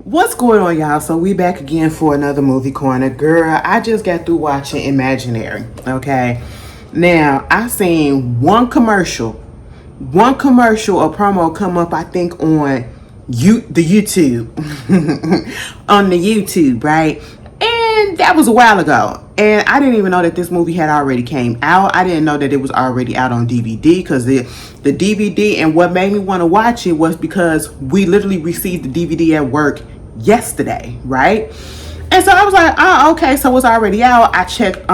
What's going on, y'all? So we back again for another movie corner. Girl, I just got through watching Imaginary. Okay. Now, I seen one commercial or promo come up, I think, on the YouTube. On the YouTube, right? And that was a while ago. And I didn't even know that this movie had already came out. I didn't know that it was already out on DVD, because the DVD, and what made me want to watch it was because we literally received the DVD at work yesterday, right? And so I was like, oh, okay, so it's already out. I checked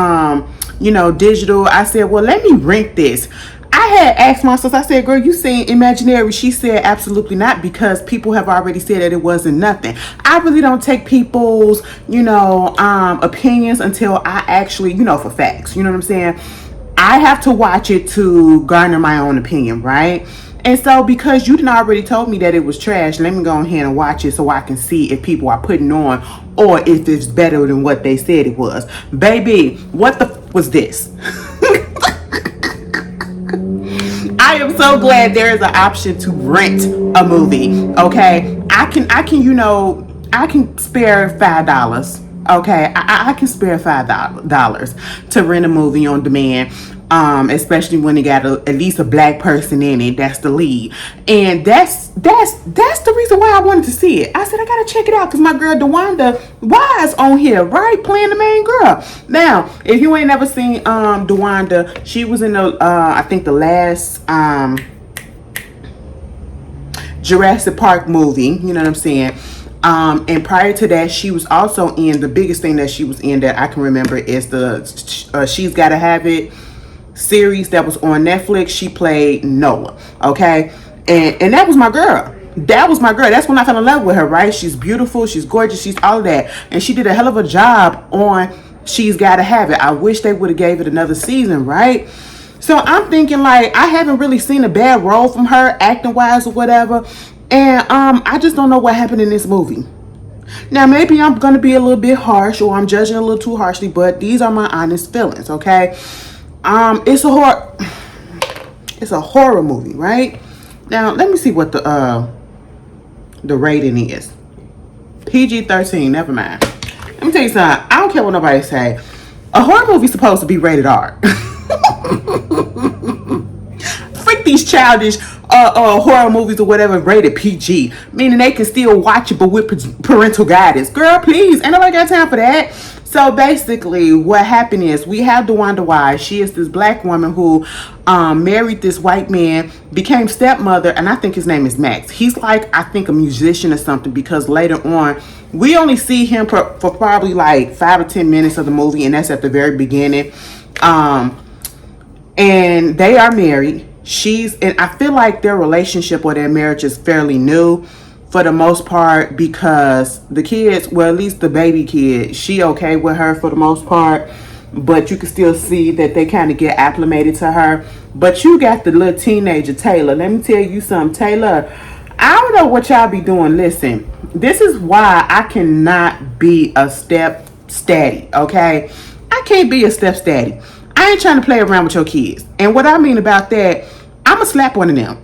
digital. I said, well, let me rent this. I had asked my sister, I said, girl, you seen Imaginary? She said, absolutely not, because people have already said that it wasn't nothing. I really don't take people's, opinions until I actually, for facts. You know what I'm saying? I have to watch it to garner my own opinion, right? And so, because you didn't already told me that it was trash, let me go ahead and watch it so I can see if people are putting on or if it's better than what they said it was. Baby, what the was this? I am so glad there is an option to rent a movie. Okay, I can spare $5. Okay, I can spare $5 to rent a movie on demand. Especially when it got at least a black person in it. That's the lead, and that's the reason why I wanted to see it. I said I gotta check it out because my girl DeWanda Wise on here, right, playing the main girl. Now, if you ain't never seen DeWanda, she was in the I think the last Jurassic Park movie. You know what I'm saying? And prior to that, she was also in the biggest thing that she was in that I can remember is the She's Gotta Have It series that was on Netflix. She played Noah. Okay, and that was my girl. That's when I fell in love with her, right? She's beautiful, she's gorgeous, she's all of that, and she did a hell of a job on She's Gotta Have It. I wish they would have gave it another season, right? So I'm thinking, like, I haven't really seen a bad role from her acting wise or whatever, and I just don't know what happened in this movie. Now, maybe I'm gonna be a little bit harsh, or I'm judging a little too harshly, but these are my honest feelings. Okay, it's a horror movie, right? Now, let me see what the rating is. PG-13. Never mind. Let me tell you something. I don't care what nobody say. A horror movie's supposed to be rated R. Freak these childish horror movies or whatever rated PG, meaning they can still watch it but with parental guidance. Girl, please, ain't nobody got time for that. So basically what happened is we have DeWanda Wise. She is this black woman who married this white man, became stepmother, and I think his name is Max. He's like, I think, a musician or something, because later on we only see him for probably like 5 or 10 minutes of the movie, and that's at the very beginning. And they are married. And I feel like their relationship or their marriage is fairly new for the most part, because the kids, well, at least the baby kid, she okay with her for the most part, but you can still see that they kind of get acclimated to her. But you got the little teenager, Taylor. Let me tell you something, Taylor, I don't know what y'all be doing. Listen, this is why I cannot be a step daddy, okay? I can't be a step daddy. I ain't trying to play around with your kids. And what I mean about that, I'ma slap one of them.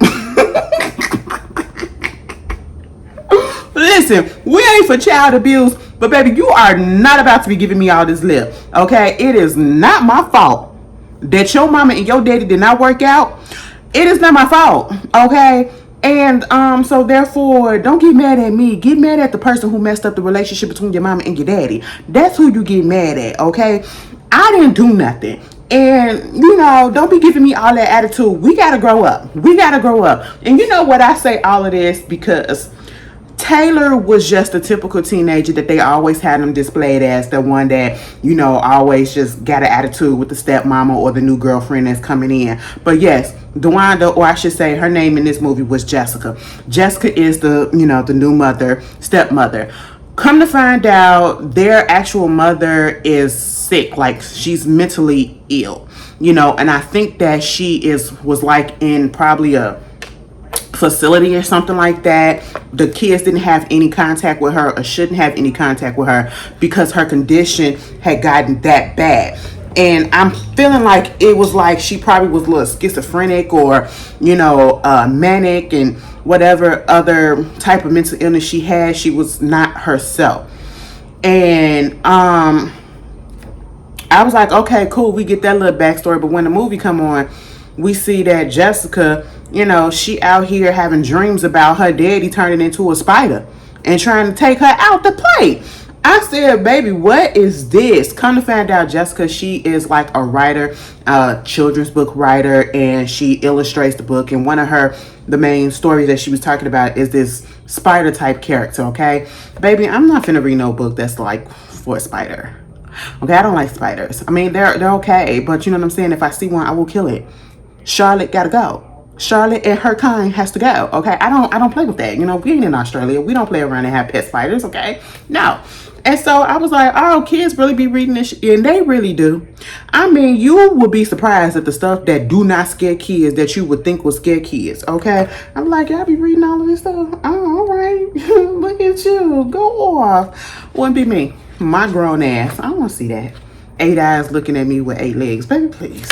Listen, we ain't for child abuse, but baby, you are not about to be giving me all this lip, okay? It is not my fault that your mama and your daddy did not work out. It is not my fault, okay? And so therefore, don't get mad at me. Get mad at the person who messed up the relationship between your mama and your daddy. That's who you get mad at, okay? I didn't do nothing. And, don't be giving me all that attitude. We got to grow up. And you know what? I say all of this because Taylor was just a typical teenager that they always had him displayed as, the one that, always just got an attitude with the stepmama or the new girlfriend that's coming in. But yes, DeWanda, or I should say her name in this movie was Jessica. Jessica is the new stepmother. Come to find out, their actual mother is sick, like she's mentally ill, and I think that she was like in probably a facility or something like that. The kids didn't have any contact with her, or shouldn't have any contact with her, because her condition had gotten that bad. And I'm feeling like it was like she probably was a little schizophrenic or, manic and whatever other type of mental illness she had. She was not herself. And I was like, okay, cool, we get that little backstory. But when the movie come on, we see that Jessica, she out here having dreams about her daddy turning into a spider and trying to take her out the plate. I said, baby, what is this? Come to find out, Jessica, she is like a writer, children's book writer, and she illustrates the book. And one of the main stories that she was talking about is this spider type character, okay? Baby, I'm not finna read no book that's like for a spider. Okay, I don't like spiders. I mean, they're okay, but you know what I'm saying? If I see one, I will kill it. Charlotte gotta go. Charlotte and her kind has to go. Okay, I don't play with that. We ain't in Australia. We don't play around and have pet spiders. Okay, no. And so I was like, oh, kids really be reading this, and they really do. I mean, you would be surprised at the stuff that do not scare kids that you would think would scare kids. Okay, I'm like, y'all be reading all of this stuff. Oh, all right. Look at you. Go off. Wouldn't be me. My grown ass. I don't want to see that. 8 eyes looking at me with 8 legs. Baby, please.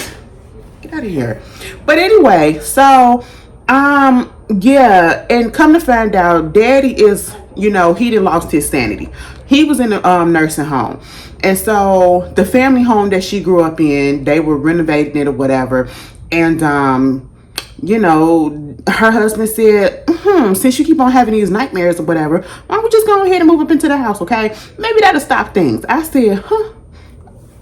Get out of here. But anyway, so, yeah. And come to find out, daddy is, he done lost his sanity. He was in a nursing home. And so the family home that she grew up in, they were renovating it or whatever. And, her husband said, since you keep on having these nightmares or whatever, why don't we just go ahead and move up into the house, okay? Maybe that'll stop things. I said,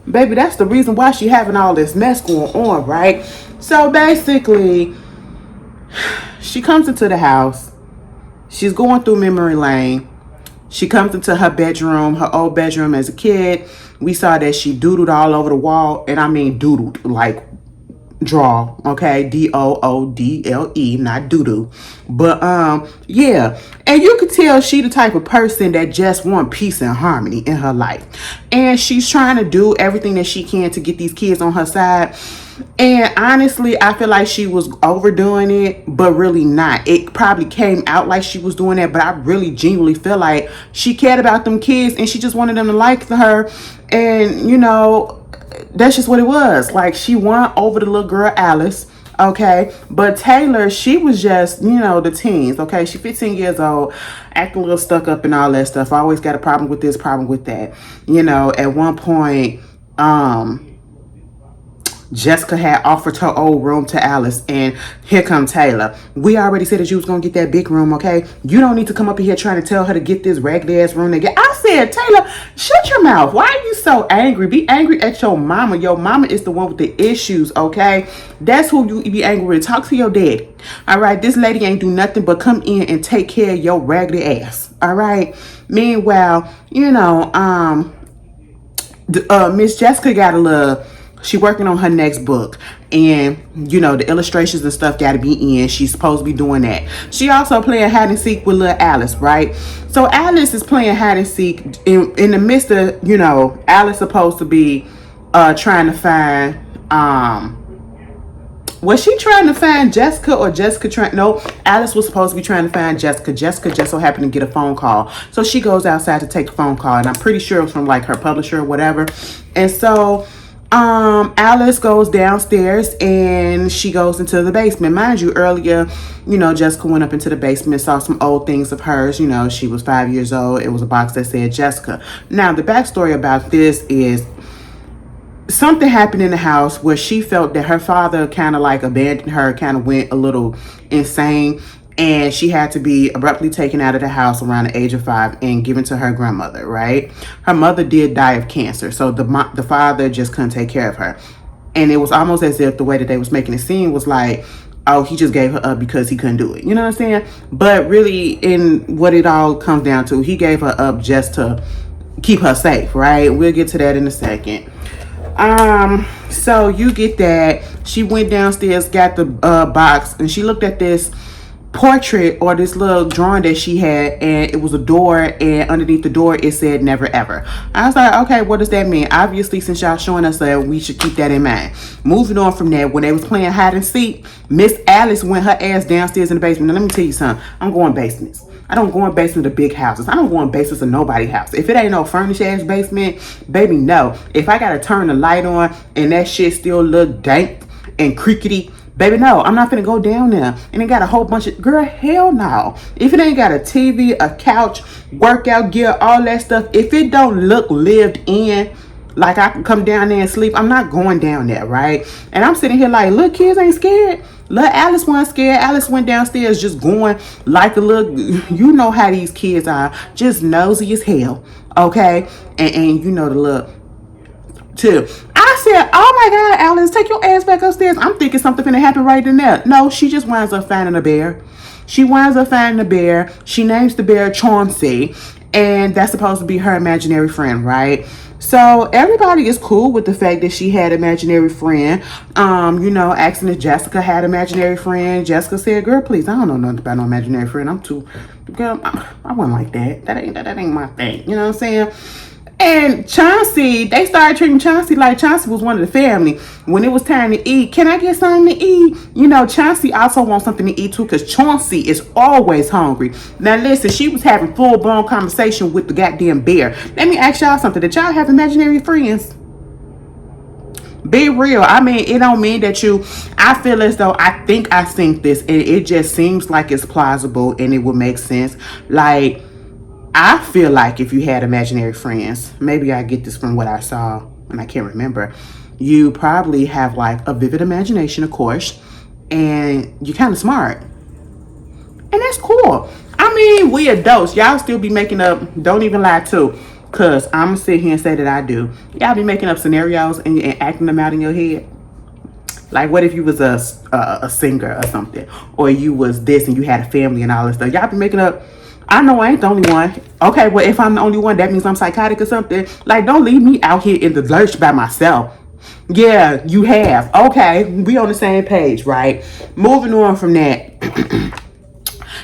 baby, that's the reason why she having all this mess going on, right? So basically, she comes into the house. She's going through memory lane. She comes into her bedroom, her old bedroom as a kid. We saw that she doodled all over the wall. And I mean doodled, like draw, okay? D-O-O-D-L-E, not doodle. But yeah. And you could tell she the type of person that just want peace and harmony in her life. And she's trying to do everything that she can to get these kids on her side. And honestly, I feel like she was overdoing it, but really not. It probably came out like she was doing that, but I really genuinely feel like she cared about them kids and she just wanted them to like her. And, that's just what it was. Like, she won over the little girl, Alice, okay? But Taylor, she was just, the teens, okay? She 15 years old, acting a little stuck up and all that stuff. I always got a problem with this, problem with that. At one point, Jessica had offered her old room to Alice, and here come Taylor. We already said that you was gonna get that big room, okay? You don't need to come up in here trying to tell her to get this raggedy ass room to get. I said, Taylor, shut your mouth. Why are you so angry? Be angry at your mama. Your mama is the one with the issues, okay? That's who you be angry with. Talk to your daddy. All right, this lady ain't do nothing but come in and take care of your raggedy ass. All right. Meanwhile, Miss Jessica got a little. She working on her next book, and the illustrations and stuff got to be in. She's supposed to be doing that. She also playing hide and seek with little Alice, right? So Alice is playing hide and seek in the midst of Alice supposed to be trying to find was she trying to find Jessica or Jessica trying? No, Alice was supposed to be trying to find Jessica. Jessica just so happened to get a phone call, so she goes outside to take the phone call, and I'm pretty sure it was from like her publisher or whatever. And so Alice goes downstairs and she goes into the basement. Mind you, earlier, Jessica went up into the basement, saw some old things of hers. She was 5 years old. It was a box that said Jessica. Now, the backstory about this is something happened in the house where she felt that her father kind of like abandoned her, kind of went a little insane. And she had to be abruptly taken out of the house around the age of 5 and given to her grandmother, right? Her mother did die of cancer, so the father just couldn't take care of her. And it was almost as if the way that they was making it seem was like, oh, he just gave her up because he couldn't do it. You know what I'm saying? But really, in what it all comes down to, he gave her up just to keep her safe, right? We'll get to that in a second. So you get that. She went downstairs, got the box, and she looked at this portrait or this little drawing that she had, and it was a door, and underneath the door it said never ever. I was like, okay, what does that mean? Obviously, since y'all showing us that, we should keep that in mind. Moving on from that, when they was playing hide and seek, Miss Alice went her ass downstairs in the basement. Now let me tell you something, I'm going basements. I don't go in basements of big houses. I don't go in basements of nobody's house. If it ain't no furnished ass basement, baby, no. If I gotta turn the light on and that shit still look dank and creaky, baby, no, I'm not finna go down there. And it got a whole bunch of, girl, hell no. If it ain't got a TV, a couch, workout gear, all that stuff, if it don't look lived in, like I can come down there and sleep, I'm not going down there, right? And I'm sitting here like, look, kids ain't scared. Look, Alice wasn't scared. Alice went downstairs just going like a little, you know how these kids are, just nosy as hell, okay? And you know the look. Too. I said, oh my God, Alice, take your ass back upstairs. I'm thinking something finna happen right in there. No, she just winds up finding a bear. She winds up finding a bear. She names the bear Chauncey, and that's supposed to be her imaginary friend, right? So everybody is cool with the fact that she had imaginary friend. You know, asking if Jessica had imaginary friend. Jessica said, girl, please, I don't know nothing about no imaginary friend. I'm too, girl, I wasn't like that. That ain't my thing. You know what I'm saying? And Chauncey, they started treating Chauncey like Chauncey was one of the family. When it was time to eat, can I get something to eat? You know, Chauncey also wants something to eat too, because Chauncey is always hungry. Now listen, she was having full-blown conversation with the goddamn bear. Let me ask y'all something. Did y'all have imaginary friends? Be real. I mean, it don't mean that you, I feel as though I think I think this, and it just seems like it's plausible and it would make sense. Like, I feel like if you had imaginary friends, maybe I get this from what I saw and I can't remember, you probably have like a vivid imagination, of course, and you're kind of smart. And that's cool. I mean, we adults, y'all still be making up, don't even lie too, because I'm going to sit here and say that I do. Y'all be making up scenarios and acting them out in your head. Like, what if you was a singer or something, or you was this and you had a family and all this stuff. Y'all be making up. I know I ain't the only one. Okay, well, if I'm the only one, that means I'm psychotic or something. Like, don't leave me out here in the lurch by myself. Yeah, you have. Okay, we on the same page, right? Moving on from that.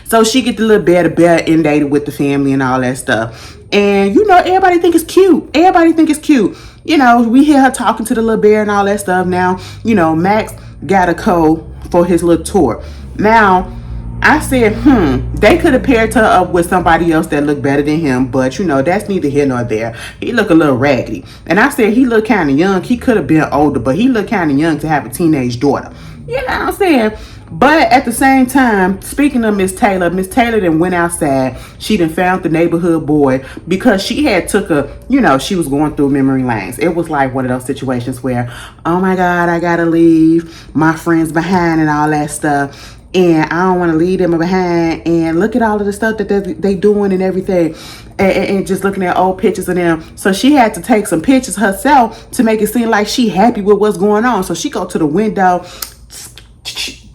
So she get the little bear inundated with the family and all that stuff. And, you know, everybody think it's cute. Everybody think it's cute. You know, we hear her talking to the little bear and all that stuff. Now, you know, Max got a code for his little tour. Now, I said, they could have paired her up with somebody else that looked better than him, but you know, that's neither here nor there. He looked a little raggedy. And I said he looked kind of young. He could have been older, but he looked kind of young to have a teenage daughter. You know what I'm saying? But at the same time, speaking of Miss Taylor then went outside. She done found the neighborhood boy because she had took a, you know, she was going through memory lanes. It was like one of those situations where, oh my God, I gotta leave my friends behind and all that stuff. And I don't want to leave them behind. And look at all of the stuff that they doing and everything. And just looking at old pictures of them. So she had to take some pictures herself to make it seem like she happy with what's going on. So she go to the window.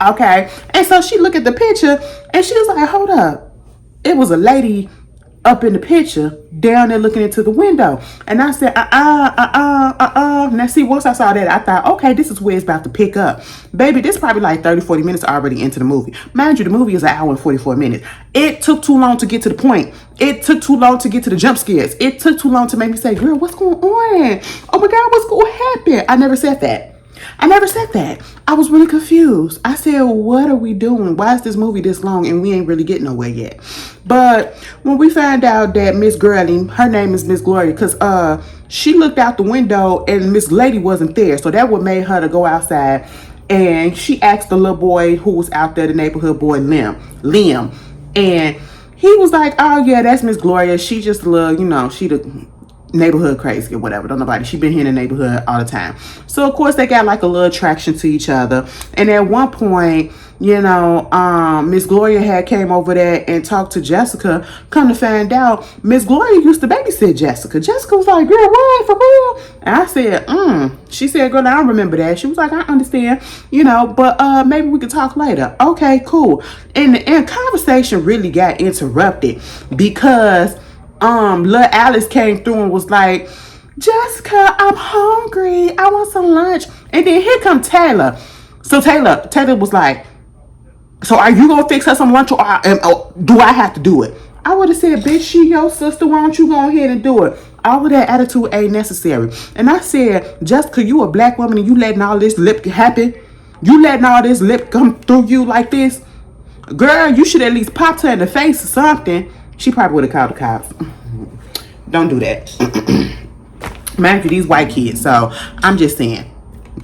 Okay. And so she look at the picture and she was like, hold up. It was a lady up in the picture down there looking into the window. And I said, Now see, once I saw that, I thought, okay, this is where it's about to pick up. Baby, this probably like 30-40 minutes already into the movie. Mind you, the movie is an hour and 44 minutes. It took too long to get to the point. It took too long to get to the jump scares. It took too long to make me say, girl, what's going on? Oh my God, what's going to happen? I never said that. I was really confused. I said, what are we doing? Why is this movie this long and we ain't really getting nowhere yet? But when we found out that Miss Girlie, her name is Miss Gloria, because she looked out the window and Miss Lady wasn't there. So that what made her to go outside. And she asked the little boy who was out there, the neighborhood boy, Liam. And he was like, oh yeah, that's Miss Gloria. She just a little, you know, she the neighborhood crazy or whatever. Don't nobody. She been here in the neighborhood all the time. So of course they got like a little attraction to each other. And at one point, you know, Miss Gloria had came over there and talked to Jessica. Come to find out, Miss Gloria used to babysit Jessica. Jessica was like, girl, what, for real? And I said, She said, girl, I don't remember that. She was like, I understand, you know, but maybe we could talk later. Okay, cool. And conversation really got interrupted because little Alice came through and was like, Jessica, I'm hungry. I want some lunch. And then here come Taylor. So Taylor was like, So are you gonna fix her some lunch, or do I have to do it? I would have said, bitch, she your sister. Why don't you go ahead and do it? All of that attitude ain't necessary. And I said, just cause you a black woman and you letting all this lip happen, you letting all this lip come through you like this, girl, you should at least pop her in the face or something. She probably would have called the cops. Don't do that. Mind you, these white kids. So I'm just saying,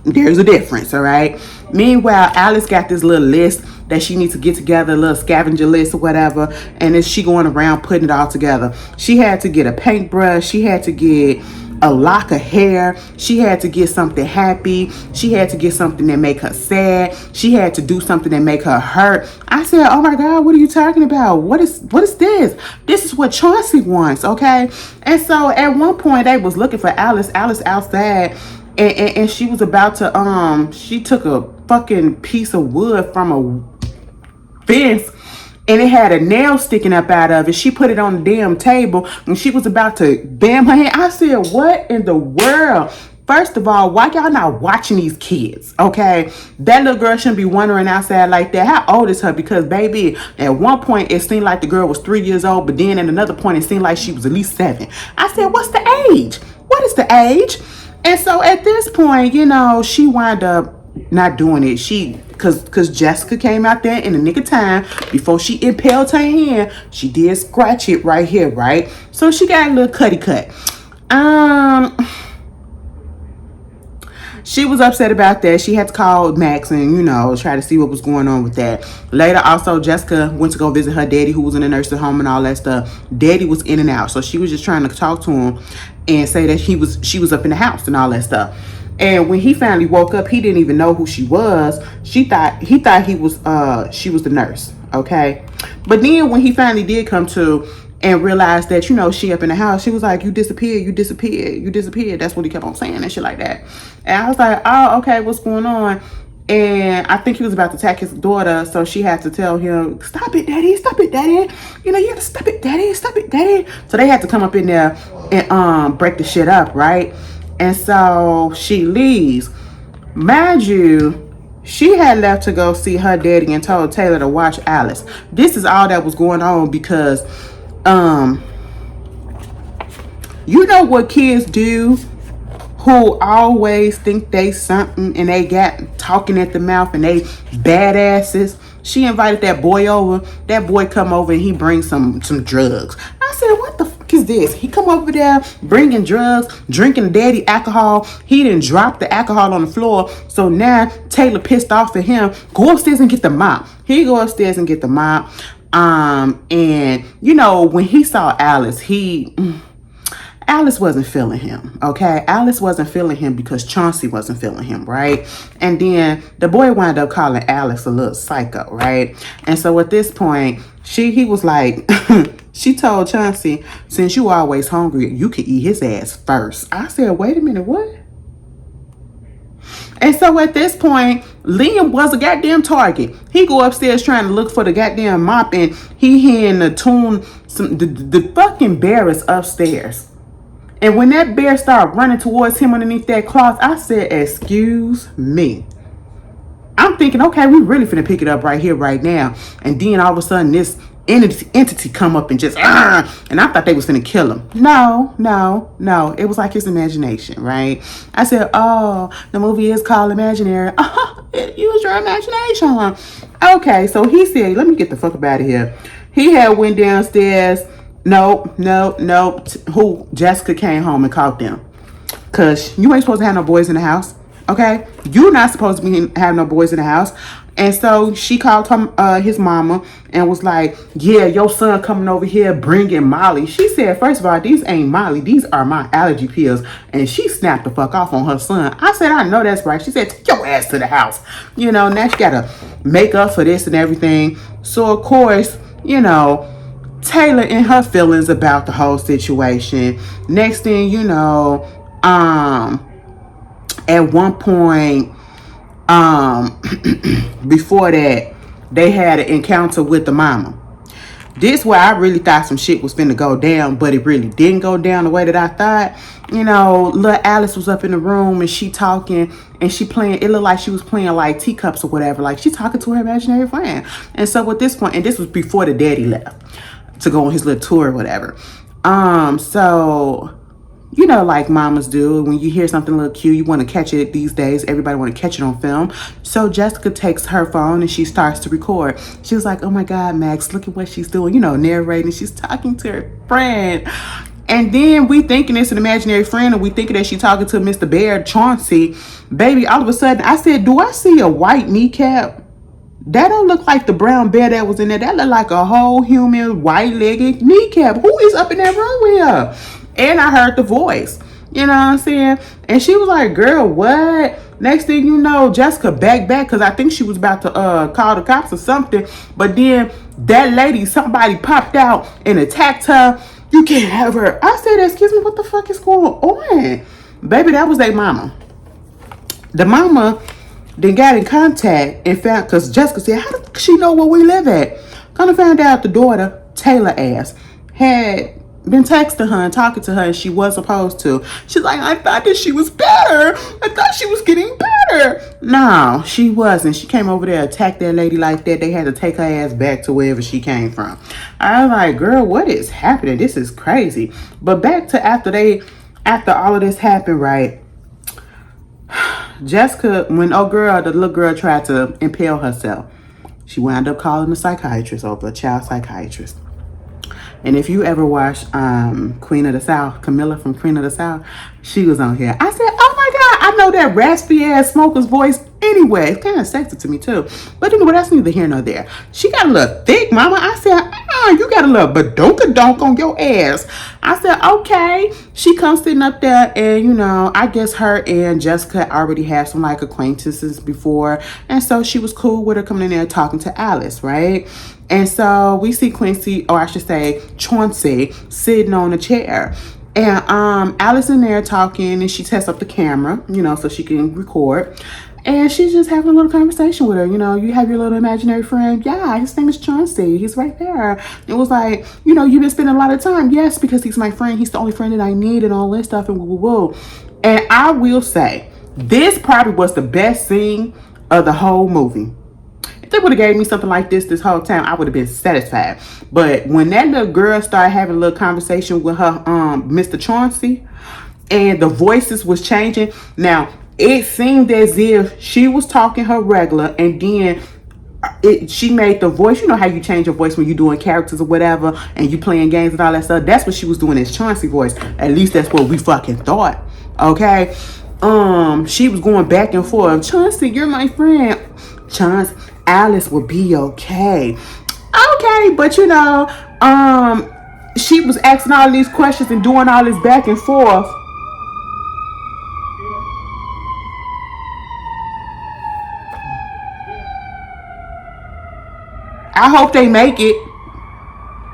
there's a difference, all right? Meanwhile, Alice got this little list that she needs to get together, a little scavenger list or whatever, and is she going around putting it all together. She had to get a paintbrush, she had to get a lock of hair, she had to get something happy, she had to get something that make her sad, she had to do something that make her hurt. I said, oh my God, what are you talking about? What is this? This is what Chauncey wants, okay? And so at one point they was looking for Alice outside, and she was about to she took a fucking piece of wood from a fence and it had a nail sticking up out of it. She put it on the damn table and she was about to bam her hand. I said, what in the world? First of all, why y'all not watching these kids? Okay, that little girl shouldn't be wandering outside like that. How old is her? Because baby, at one point it seemed like the girl was 3 years old, but then at another point it seemed like she was at least 7. I said, what's the age? What is the age? And so at this point, you know, she wound up not doing it. Cause Jessica came out there in the nick of time before she impaled her hand. She did scratch it right here, right? So she got a little cutty cut. She was upset about that. She had to call Max and, you know, try to see what was going on with that. Later, also, Jessica went to go visit her daddy, who was in a nursing home and all that stuff. Daddy was in and out, so she was just trying to talk to him and say that she was up in the house and all that stuff. And when he finally woke up, he didn't even know who she was. He thought she was the nurse, okay? But then when he finally did come to and realized that, you know, she up in the house, she was like, you disappeared. That's what he kept on saying and shit like that. And I was like, oh, okay, what's going on? And I think he was about to attack his daughter, so she had to tell him, stop it, daddy. You know, you have to stop it, daddy. So they had to come up in there and break the shit up, right? And so she leaves. Mind you, she had left to go see her daddy and told Taylor to watch Alice. This is all that was going on because you know what kids do who always think they something and they got talking at the mouth and they badasses. She invited that boy over. That boy come over and he brings some drugs. I said, what the fuck is this? He come over there bringing drugs, drinking daddy alcohol. He didn't drop the alcohol on the floor. So now Taylor pissed off at him. Go upstairs and get the mop. He go upstairs and get the mop. And you know, when he saw Alice, Alice wasn't feeling him, okay? Alice wasn't feeling him because Chauncey wasn't feeling him, right? And then the boy wound up calling Alice a little psycho, right? And so at this point, he was like, she told Chauncey, since you always hungry, you can eat his ass first. I said, wait a minute, what? And so at this point, Liam was a goddamn target. He go upstairs trying to look for the goddamn mop and he hearing the tune, the fucking bear is upstairs. And when that bear started running towards him underneath that cloth, I said, excuse me. I'm thinking, okay, we really finna pick it up right here, right now. And then all of a sudden, this entity come up and just, and I thought they was finna kill him. No. It was like his imagination, right? I said, oh, the movie is called Imaginary. Use your imagination. Okay, so he said, let me get the fuck up out of here. He had went downstairs. Nope. Who? Jessica came home and caught them. Because you ain't supposed to have no boys in the house. Okay? You're not supposed to have no boys in the house. And so she called his mama and was like, yeah, your son coming over here bringing Molly. She said, first of all, these ain't Molly. These are my allergy pills. And she snapped the fuck off on her son. I said, I know that's right. She said, take your ass to the house. You know, now she got to make up for this and everything. So, of course, you know, Taylor in her feelings about the whole situation. Next thing you know, at one point, before that, they had an encounter with the mama. This where I really thought some shit was finna go down, but it really didn't go down the way that I thought. You know, little Alice was up in the room and she talking and she playing, it looked like she was playing like teacups or whatever. Like she talking to her imaginary friend. And so at this point, and this was before the daddy left to go on his little tour or whatever. So you know, like mamas do, when you hear something a little cute, you want to catch it these days. Everybody want to catch it on film. So Jessica takes her phone and she starts to record. She was like, oh my God, Max, look at what she's doing. You know, narrating. She's talking to her friend. And then we thinking it's an imaginary friend, and we thinking that she talking to Mr. Bear, Chauncey. Baby, all of a sudden, I said, do I see a white kneecap? That don't look like the brown bear that was in there. That look like a whole human white-legged kneecap. Who is up in that room with her? And I heard the voice. You know what I'm saying? And she was like, girl, what? Next thing you know, Jessica back because I think she was about to call the cops or something. But then that lady, somebody popped out and attacked her. You can't have her. I said, excuse me, what the fuck is going on? Baby, that was their mama. The mama then got in contact and found, because Jessica said, how does she know where we live at? Kind of found out the daughter, Taylor ass, had been texting her and talking to her, and she was supposed to. She's like, I thought that she was better. I thought she was getting better. No, she wasn't. She came over there, attacked that lady like that. They had to take her ass back to wherever she came from. I was like, girl, what is happening? This is crazy. But back to after all of this happened, right? Jessica, when the little girl tried to impale herself, she wound up calling a psychiatrist over, a child psychiatrist. And if you ever watched Queen of the South, Camilla from Queen of the South, she was on here. I said, oh my God, I know that raspy ass smoker's voice anyway. It's kind of sexy to me too. But anyway, that's neither here nor there. She got a little thick, mama. I said, you got a little badonka-donk on your ass. I said, okay. She comes sitting up there, and you know, I guess her and Jessica already had some like acquaintances before. And so she was cool with her coming in there talking to Alice, right? And so we see Quincy, or I should say Chauncey, sitting on a chair. And Alice in there talking, and she tests up the camera, you know, so she can record. And she's just having a little conversation with her. You know, you have your little imaginary friend. Yeah, his name is Chauncey. He's right there. It was like, you know, you've been spending a lot of time. Yes, because he's my friend. He's the only friend that I need and all this stuff and woo woo woo. And I will say, this probably was the best scene of the whole movie. If they would have gave me something like this whole time, I would have been satisfied. But when that little girl started having a little conversation with her Mr. Chauncey, and the voices was changing, now it seemed as if she was talking her regular, and then she made the voice. You know how you change your voice when you're doing characters or whatever, and you playing games and all that stuff. That's what she was doing as Chauncey voice. At least that's what we fucking thought. Okay. She was going back and forth. Chauncey, you're my friend. Chauncey, Alice will be okay. Okay, but you know, she was asking all these questions and doing all this back and forth. I hope they make it.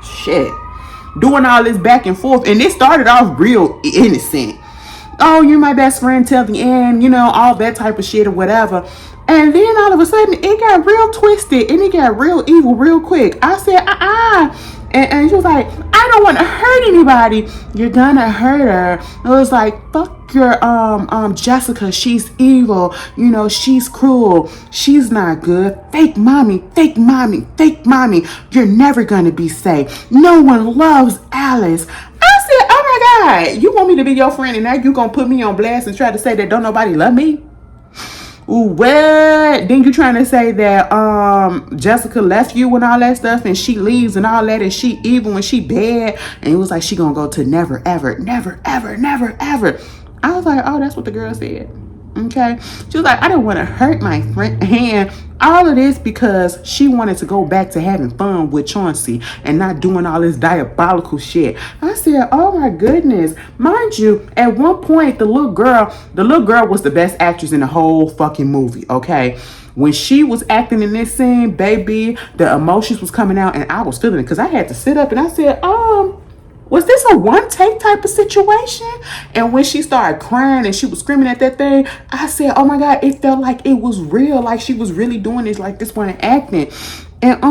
Shit. Doing all this back and forth. And it started off real innocent. Oh, you're my best friend till the end. You know, all that type of shit or whatever. And then all of a sudden, it got real twisted. And it got real evil real quick. I said, And she was like, I don't want to hurt anybody. You're gonna hurt her. It was like, fuck your Jessica. She's evil. You know, she's cruel. She's not good. Fake mommy, fake mommy, fake mommy. You're never gonna be safe. No one loves Alice. I said, oh my God, you want me to be your friend, and now you gonna put me on blast and try to say that don't nobody love me? Ooh, what? Then you trying to say that Jessica left you and all that stuff, and she leaves and all that, and she evil and she bad, and it was like she gonna go to never ever, never ever, never ever. I was like, oh, that's what the girl said. Okay. She was like, I don't want to hurt my friend. And all of this because she wanted to go back to having fun with Chauncey and not doing all this diabolical shit. I said, oh my goodness. Mind you, at one point, the little girl was the best actress in the whole fucking movie. Okay. When she was acting in this scene, baby, the emotions was coming out, and I was feeling it because I had to sit up and I said, was this a one take type of situation? And when she started crying and she was screaming at that thing, I said, oh my God, it felt like it was real. Like she was really doing this, like this wasn't acting. And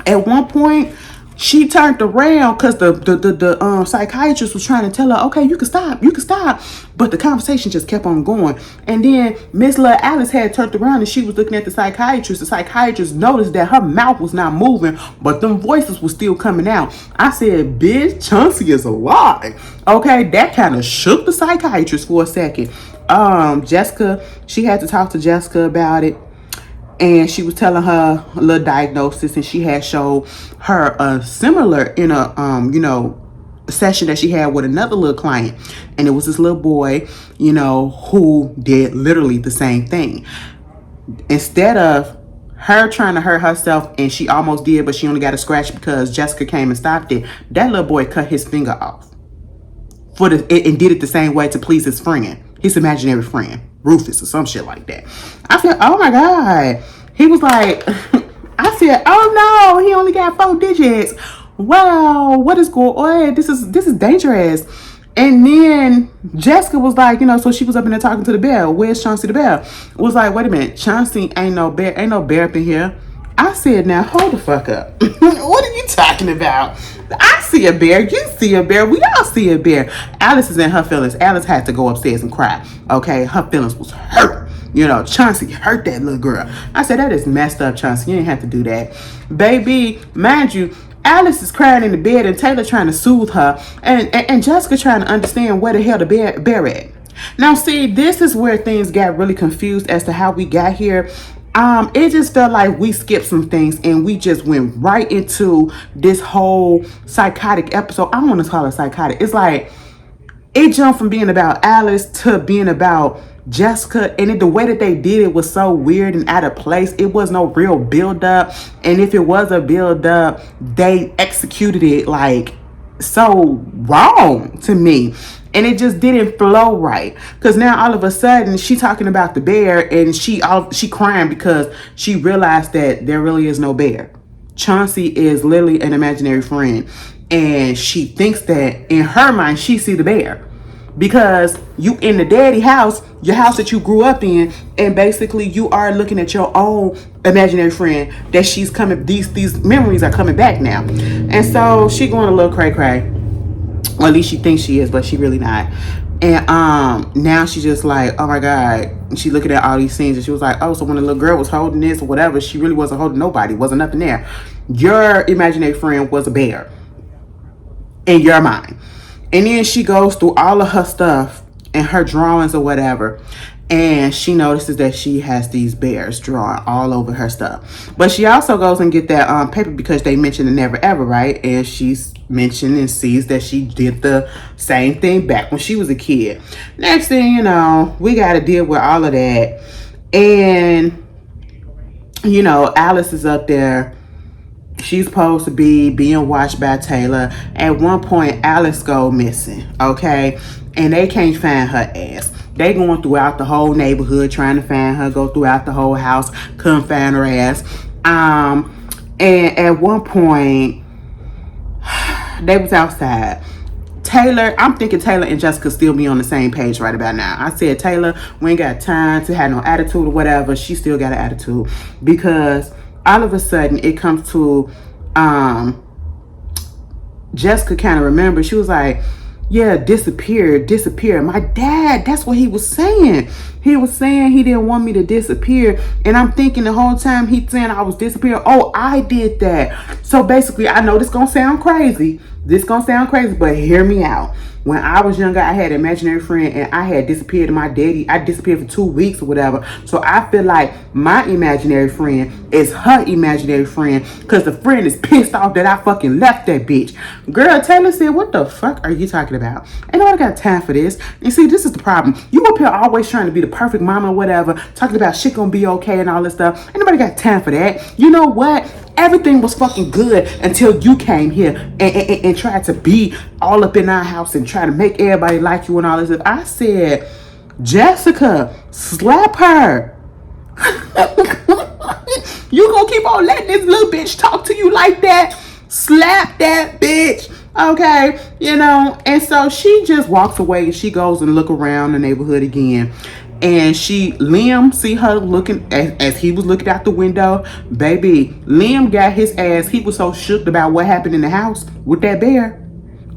At one point, she turned around because the psychiatrist was trying to tell her, okay, you can stop. But the conversation just kept on going. And then Miss Lil Alice had turned around and she was looking at the psychiatrist. The psychiatrist noticed that her mouth was not moving, but them voices were still coming out. I said, bitch, Chauncey is alive. Okay, that kind of shook the psychiatrist for a second. Jessica, she had to talk to Jessica about it. And she was telling her a little diagnosis, and she had showed her a similar in a session that she had with another little client, and it was this little boy, who did literally the same thing. Instead of her trying to hurt herself, and she almost did, but she only got a scratch because Jessica came and stopped it. That little boy cut his finger off and did it the same way to please his friend, his imaginary friend, Rufus or some shit like that. I said, oh my God. He was like, I said, oh no, he only got 4 digits. Wow, what is going on? This is dangerous. And then Jessica was like, so she was up in there talking to the bear. Where's Chauncey the bear? Was like, wait a minute, Chauncey ain't no bear up in here. I said, now hold the fuck up. What are you talking about? I see a bear. You see a bear. We all see a bear. Alice is in her feelings. Alice had to go upstairs and cry. Okay, her feelings was hurt. Chauncey hurt that little girl. I said, that is messed up, Chauncey. You ain't have to do that. Baby, mind you, Alice is crying in the bed and Taylor trying to soothe her. And Jessica trying to understand where the hell the bear at. Now, see, this is where things got really confused as to how we got here. It just felt like we skipped some things and we just went right into this whole psychotic episode. I don't want to call it psychotic. It's like it jumped from being about Alice to being about Jessica, and the way that they did it was so weird and out of place. It was no real build up, and if it was a build up, they executed it like so wrong to me. And it just didn't flow right. Because now all of a sudden she talking about the bear and she crying because she realized that there really is no bear. Chauncey is literally an imaginary friend. And she thinks that in her mind she see the bear. Because you in the daddy house, your house that you grew up in, and basically you are looking at your own imaginary friend that she's coming, these memories are coming back now. And so she going a little cray. Or at least she thinks she is, but she really not. And now she's just like, oh my God. And she looking at all these scenes and she was like, oh, so when the little girl was holding this or whatever, she really wasn't holding nobody. Wasn't nothing there. Your imaginary friend was a bear in your mind. And then she goes through all of her stuff and her drawings or whatever. And she notices that she has these bears drawn all over her stuff. But she also goes and get that paper because they mentioned the never ever, right? And she's mentioned and sees that she did the same thing back when she was a kid. Next thing you know, we got to deal with all of that. And, Alice is up there. She's supposed to be being watched by Taylor. At one point, Alice go missing, okay? And they can't find her ass. They going throughout the whole neighborhood trying to find her, go throughout the whole house, couldn't find her ass. And at one point, they was outside. Taylor, I'm thinking Taylor and Jessica still be on the same page right about now. I said, Taylor, we ain't got time to have no attitude or whatever. She still got an attitude. Because all of a sudden, it comes to Jessica kind of remembers. She was like, yeah, disappear. My dad, that's what he was saying. He was saying he didn't want me to disappear. And I'm thinking the whole time he's saying I was disappearing. Oh, I did that. So basically, I know this gonna sound crazy. But hear me out. When I was younger, I had an imaginary friend and I had disappeared to my daddy. I disappeared for 2 weeks or whatever. So I feel like my imaginary friend is her imaginary friend because the friend is pissed off that I fucking left that bitch. Girl, Taylor said, what the fuck are you talking about? Ain't nobody got time for this. And see, this is the problem. You up here always trying to be the perfect mama or whatever, talking about shit gonna be okay and all this stuff. Ain't nobody got time for that. You know what? Everything was fucking good until you came here and tried to be all up in our house and try to make everybody like you and all this stuff. I said, Jessica, slap her. You gonna keep on letting this little bitch talk to you like that? Slap that bitch. Okay, and so she just walks away and she goes and look around the neighborhood again. And Liam see her looking as he was looking out the window. Baby, Liam got his ass. He was so shook about what happened in the house with that bear.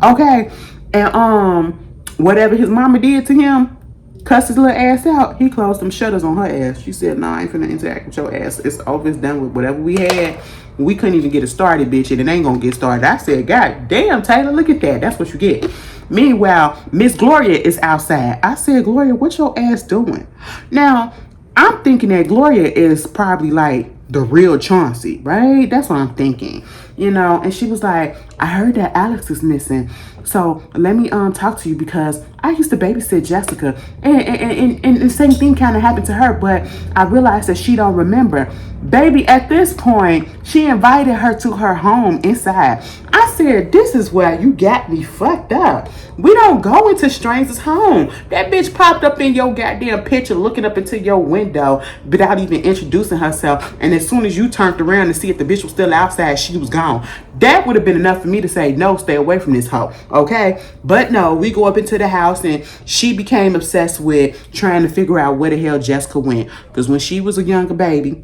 Okay. And whatever his mama did to him, cussed his little ass out. He closed some shutters on her ass. She said, "No, I ain't finna interact with your ass. It's over. It's done with whatever we had. We couldn't even get it started, bitch, and it ain't gonna get started." I said, "God damn, Taylor, look at that. That's what you get." Meanwhile, Miss Gloria is outside. I said, "Gloria, what your ass doing?" Now, I'm thinking that Gloria is probably like the real Chauncey, right? That's what I'm thinking, you know. And she was like, "I heard that Alex is missing, so let me talk to you because I used to babysit Jessica, and the same thing kind of happened to her, but I realized that she don't remember." Baby, at this point, she invited her to her home inside. I said, "This is where you got me fucked up. We don't go into strangers' home." That bitch popped up in your goddamn picture looking up into your window without even introducing herself. And as soon as you turned around to see if the bitch was still outside, she was gone. That would have been enough for me to say, "No, stay away from this hoe." Okay? But no, we go up into the house and she became obsessed with trying to figure out where the hell Jessica went. Because when she was a younger baby,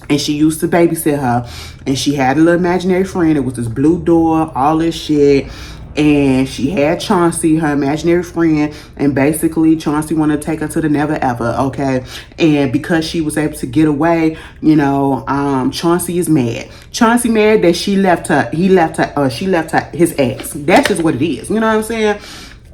and she used to babysit her, and she had a little imaginary friend. It was this blue door, all this shit. And she had Chauncey, her imaginary friend, and basically Chauncey wanted to take her to the never ever, okay? And because she was able to get away, you know, Chauncey is mad. Chauncey mad that she left her, she left her his ass. That's just what it is, you know what I'm saying?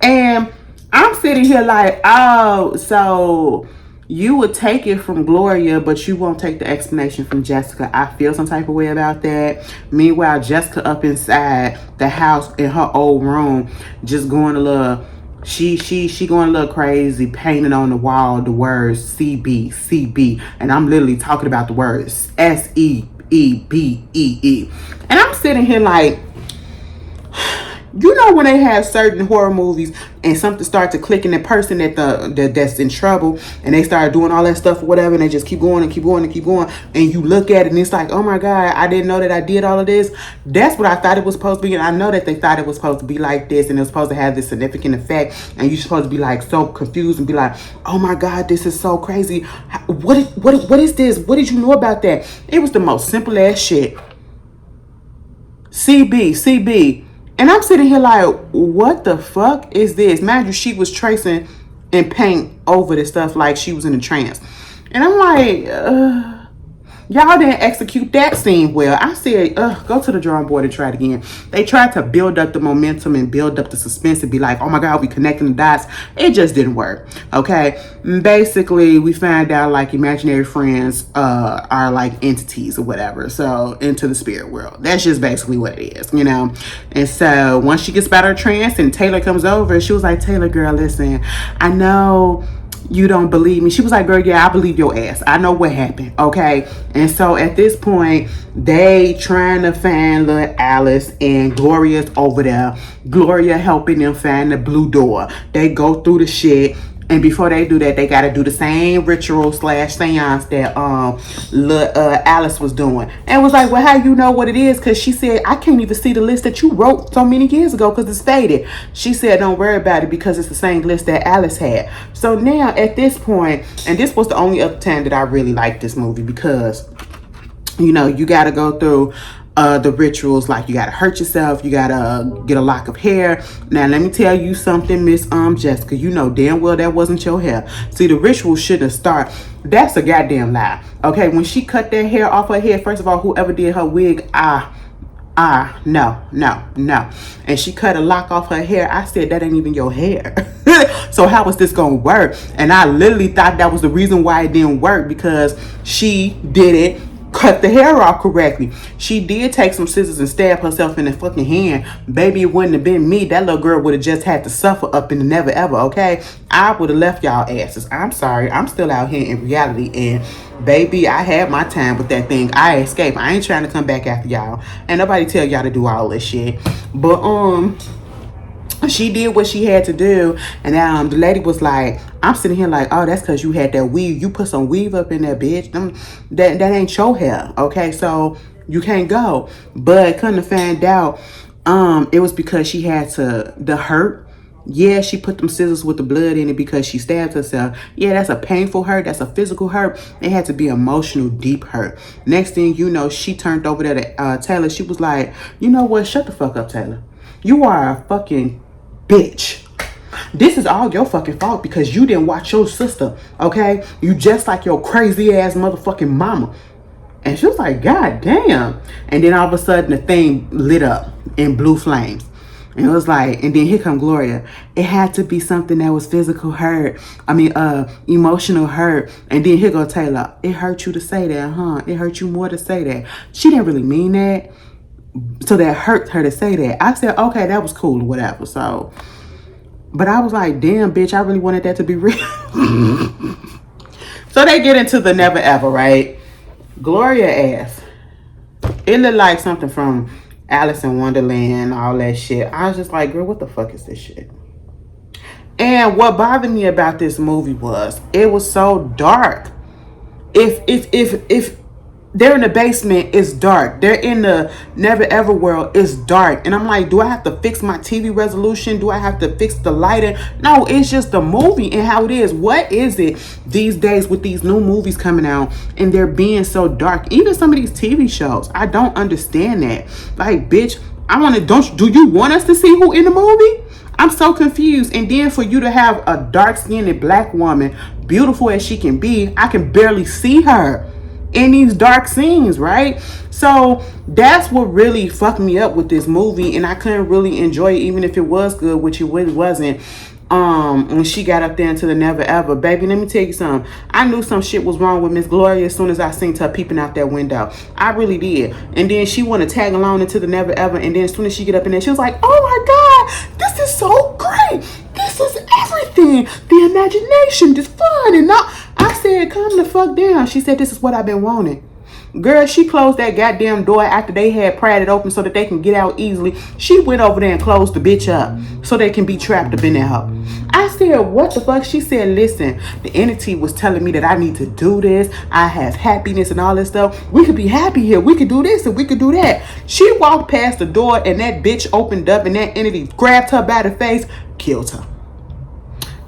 And I'm sitting here like, oh, so you would take it from Gloria, but you won't take the explanation from Jessica. I feel some type of way about that. Meanwhile, Jessica up inside the house in her old room, just going a little, she going a little crazy, painting on the wall the words CB, CB. And I'm literally talking about the words SEEBEE. And I'm sitting here like, you know when they have certain horror movies and something starts to click in the person that's in trouble and they start doing all that stuff or whatever and they just keep going and keep going and keep going and you look at it and it's like, oh my God, I didn't know that I did all of this. That's what I thought it was supposed to be, and I know that they thought it was supposed to be like this and it was supposed to have this significant effect, and you're supposed to be like so confused and be like, oh my God, this is so crazy. What is this? What did you know about that? It was the most simple ass shit. CB. And I'm sitting here like, what the fuck is this? Mind you, she was tracing in paint over this stuff like she was in a trance. And I'm like, y'all didn't execute that scene well. I said, go to the drawing board and try it again. They tried to build up the momentum and build up the suspense and be like, oh my God, we connecting the dots. It just didn't work. Okay. Basically, we found out like imaginary friends are like entities or whatever. So into the spirit world. That's just basically what it is, you know? And so once she gets out of her trance and Taylor comes over, she was like, Taylor, girl, listen, I know you don't believe me. She was like, girl, yeah, I believe your ass. I know what happened, okay? And so at this point, they trying to find little Alice, and Gloria's over there. Gloria helping them find the blue door. They go through the shit. And before they do that, they got to do the same ritual / seance that Alice was doing. And was like, well, how you know what it is? Because she said, I can't even see the list that you wrote so many years ago because it's faded. She said, don't worry about it because it's the same list that Alice had. So now at this point, and this was the only other time that I really liked this movie because, you know, you got to go through the rituals, like you gotta hurt yourself, you gotta get a lock of hair. Now let me tell you something, Miss Jessica, you know damn well that wasn't your hair. See, the ritual shouldn't start. That's a goddamn lie. Okay, when she cut that hair off her head, first of all, whoever did her wig, no. And she cut a lock off her hair. I said, that ain't even your hair. So how is this gonna work? And I literally thought that was the reason why it didn't work, because she didn't cut the hair off correctly. She did take some scissors and stab herself in the fucking hand. Baby, it wouldn't have been me. That little girl would have just had to suffer up in the never ever, okay? I would have left y'all asses. I'm sorry. I'm still out here in reality, and baby, I had my time with that thing. I escaped. I ain't trying to come back after y'all. And nobody tell y'all to do all this shit. But she did what she had to do, and the lady was like, I'm sitting here like, oh, that's because you had that weave. You put some weave up in there, bitch. That ain't your hair, okay? So you can't go. But couldn't have found out, it was because she had the hurt Yeah, she put them scissors with the blood in it because she stabbed herself. Yeah, that's a painful hurt. That's a physical hurt. It had to be emotional, deep hurt. Next thing you know, she turned over there to Taylor. She was like, you know what? Shut the fuck up, Taylor. You are a fucking bitch. This is all your fucking fault because you didn't watch your sister, okay? You just like your crazy ass motherfucking mama. And she was like, God damn. And then all of a sudden the thing lit up in blue flames. And it was like, and then here come Gloria. It had to be something that was physical hurt. Emotional hurt. And then here go Taylor. It hurt you to say that, huh? It hurt you more to say that. She didn't really mean that. So that hurt her to say that. I said, okay, that was cool or whatever. So, but I was like, damn, bitch, I really wanted that to be real. So they get into the never ever, right? Gloria asked. It looked like something from Alice in Wonderland, all that shit. I was just like, girl, what the fuck is this shit? And what bothered me about this movie was it was so dark. If they're in the basement, it's dark. They're in the never ever world, it's dark. And I'm like, do I have to fix my TV resolution? Do I have to fix the lighting? No, it's just the movie and how it is. What is it these days with these new movies coming out and they're being so dark? Even some of these TV shows, I don't understand that. Like, bitch, do you want us to see who in the movie? I'm so confused. And then for you to have a dark-skinned black woman, beautiful as she can be, I can barely see her in these dark scenes, right? So that's what really fucked me up with this movie, and I couldn't really enjoy it even if it was good, which it really wasn't. When she got up there into the never ever, baby, let me tell you something. I knew some shit was wrong with Miss Gloria as soon as I seen her peeping out that window. I really did. And then she wanted to tag along into the never ever, and then as soon as she get up in there, she was like, oh my god, this is so great, this is everything, the imagination, this fun, and all. I said, calm the fuck down. She said, this is what I've been wanting. Girl, she closed that goddamn door after they had pried it open so that they can get out easily. She went over there and closed the bitch up so they can be trapped up in there. I said, what the fuck? She said, listen, the entity was telling me that I need to do this. I have happiness and all this stuff. We could be happy here. We could do this and we could do that. She walked past the door and that bitch opened up and that entity grabbed her by the face, killed her.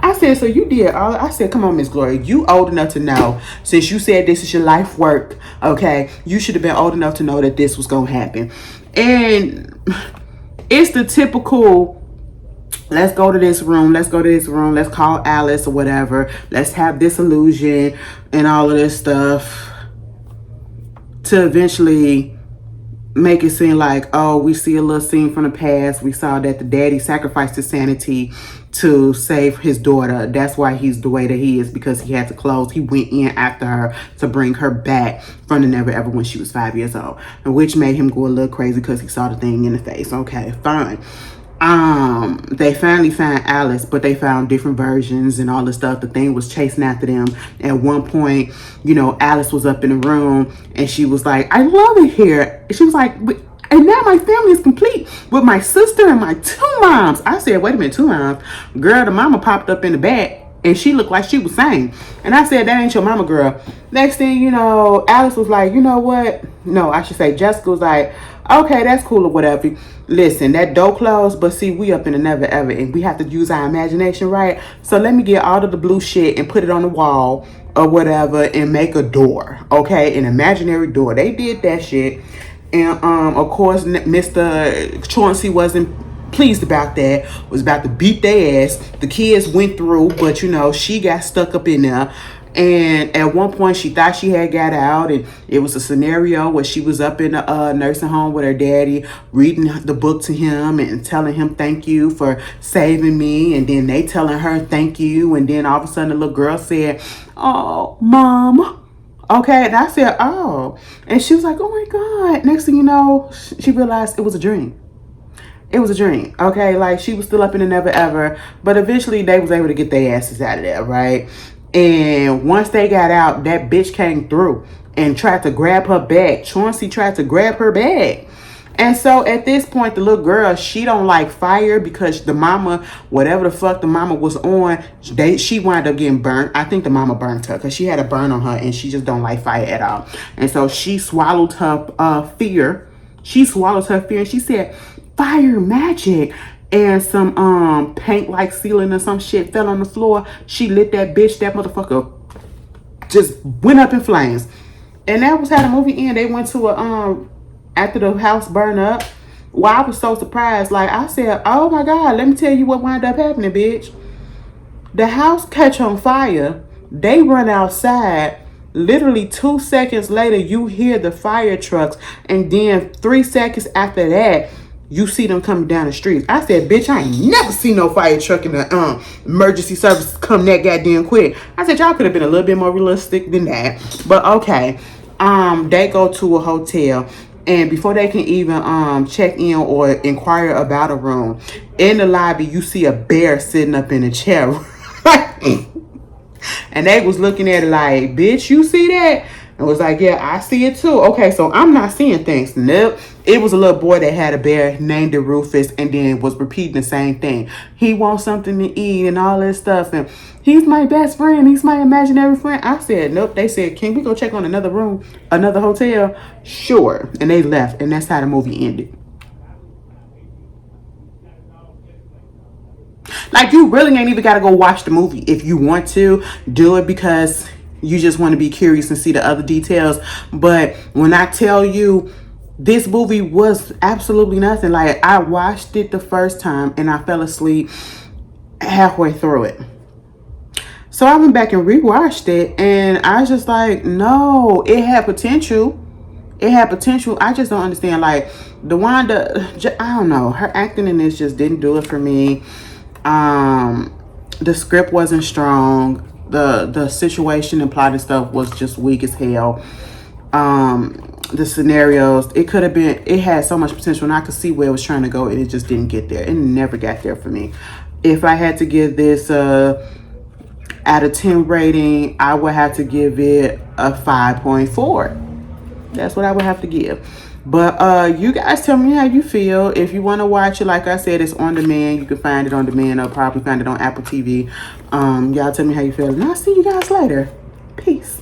I said, so you did all. I said, come on, Miss Gloria, you old enough to know, since you said this is your life work, okay, you should have been old enough to know that this was going to happen. And it's the typical, let's go to this room, let's call Alice or whatever, let's have this illusion and all of this stuff to eventually make it seem like, oh, we see a little scene from the past. We saw that the daddy sacrificed his sanity to save his daughter. That's why he's the way that he is, because he had to close. He went in after her to bring her back from the never ever when she was 5 years old, and which made him go a little crazy because he saw the thing in the face. Okay, fine. They finally found Alice, but they found different versions and all this stuff. The thing was chasing after them. At one point, you know, Alice was up in the room and she was like, I love it here. She was like, and now my family is complete with my sister and my 2 moms. I said, wait a minute, 2 moms? Girl, the mama popped up in the back and she looked like she was sane. And I said, that ain't your mama, girl. Next thing you know, Alice was like, you know what? No, I should say Jessica was like, okay, that's cool or whatever. Listen, that door closed, but see, we up in the never ever and we have to use our imagination, right? So let me get all of the blue shit and put it on the wall or whatever and make a door, okay? An imaginary door. They did that shit. And of course, Mr. Chauncey wasn't pleased about that, was about to beat their ass. The kids went through, but you know, she got stuck up in there. And at one point she thought she had got out, and it was a scenario where she was up in a nursing home with her daddy, reading the book to him and telling him thank you for saving me, and then they telling her thank you, and then all of a sudden the little girl said, oh, mom. Okay, and I said, oh. And she was like, oh my God. Next thing you know, she realized it was a dream. It was a dream, okay? Like, she was still up in the never ever, but eventually they was able to get their asses out of there, right? And once they got out, that bitch came through and tried to grab her bag. Chauncey tried to grab her bag. And so at this point, the little girl, she don't like fire because the mama, whatever the fuck the mama was on, she wound up getting burnt. I think the mama burnt her because she had a burn on her and she just don't like fire at all. And so she swallowed her fear. She swallowed her fear and she said, fire magic. and some paint like ceiling or some shit fell on the floor. She lit that bitch. That motherfucker just went up in flames. And that was how the movie ended. They went to a after the house burned up. Well, I was so surprised. Like I said, oh my God, let me tell you what wound up happening, bitch. The house catch on fire. They run outside. Literally 2 seconds later, you hear the fire trucks. And then 3 seconds after that, you see them coming down the streets. I said, bitch, I ain't never seen no fire truck in the emergency services come that goddamn quick. I said, y'all could have been a little bit more realistic than that. But okay. They go to a hotel. And before they can even check in or inquire about a room, in the lobby, you see a bear sitting up in a chair. And they was looking at it like, bitch, you see that? And was like, yeah, I see it too. Okay, so I'm not seeing things. Nope. It was a little boy that had a bear, named it Rufus, and then was repeating the same thing. He wants something to eat and all this stuff. And he's my best friend. He's my imaginary friend. I said, nope. They said, can we go check on another room, another hotel? Sure. And they left. And that's how the movie ended. Like, you really ain't even got to go watch the movie. If you want to, do it because you just want to be curious and see the other details. But when I tell you, this movie was absolutely nothing. Like, I watched it the first time and I fell asleep halfway through it. So I went back and rewatched it and I was just like, no, it had potential. It had potential. I just don't understand. Like, DeWanda, I don't know. Her acting in this just didn't do it for me. The script wasn't strong. The situation and plot and stuff was just weak as hell. The scenarios, it could have been, it had so much potential and I could see where it was trying to go and it just didn't get there. It never got there for me. If I had to give this out of 10 rating, I would have to give it a 5.4. That's what I would have to give. But you guys tell me how you feel. If you want to watch it, like I said, it's on demand. You can find it on demand. I'll probably find it on Apple TV. Y'all tell me how you feel. And I'll see you guys later. Peace.